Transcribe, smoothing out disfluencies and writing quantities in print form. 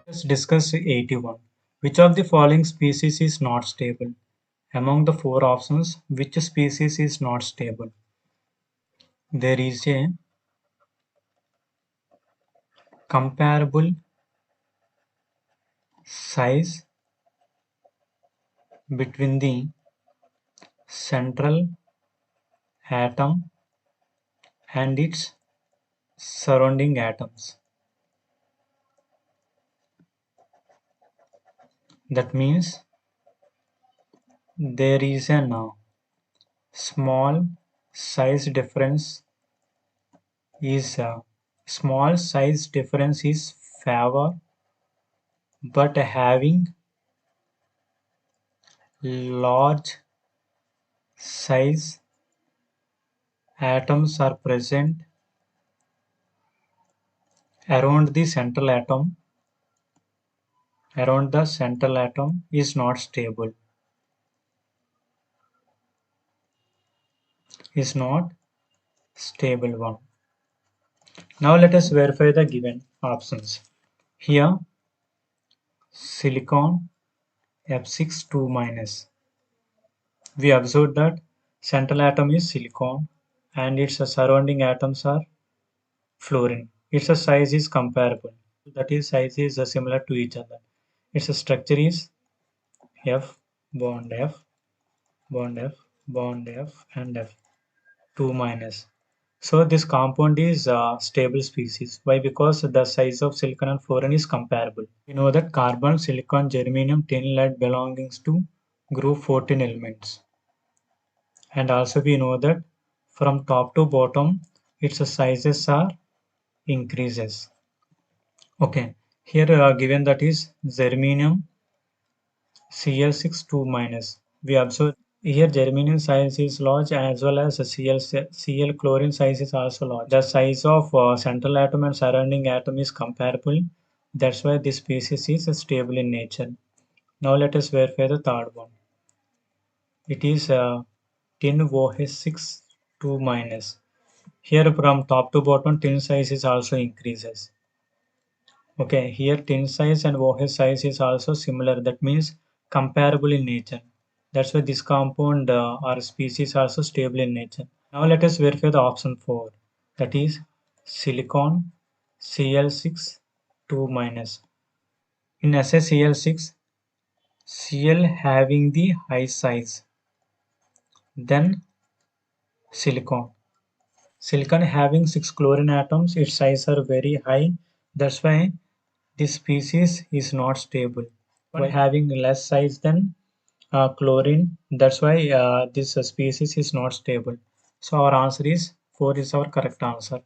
Let's discuss 81. Which of the following species is not stable? Among the four options, which species is not stable? There is a comparable size between the central atom and its surrounding atoms. That means there is a small size difference is small size difference is favor, but having large size atoms are present around the central atom is not stable, is not stable one. Now let us verify the given options. Here silicon F6 2 minus. We observe that central atom is silicon and its surrounding atoms are fluorine. Its size is comparable. That is, size is similar to each other. Its structure is F bond F bond F bond F and F 2 minus. So this compound is a stable species. Why? Because the size of silicon and fluorine is comparable. We know that carbon, silicon, germanium, tin, lead belongs to group 14 elements. And also we know that from top to bottom its sizes are increases. Okay, here given that is germanium Cl6 2 minus. We observe here germanium size is large as well as Cl chlorine size is also large. The size of central atom and surrounding atom is comparable. That's why this species is stable in nature. Now let us verify the third one. It is tin OH6 2 minus. Here from top to bottom tin size is also increases. Okay, here tin size and OH size is also similar. That means comparable in nature. That's why this compound or species also stable in nature. Now let us verify the option 4. That is silicon Cl6 2 minus. In SaCl6, Cl having the high size, then silicon. Silicon having 6 chlorine atoms, its size are very high. That's why this species is not stable. By having less size than chlorine, that's why this species is not stable. So our answer is 4 is our correct answer.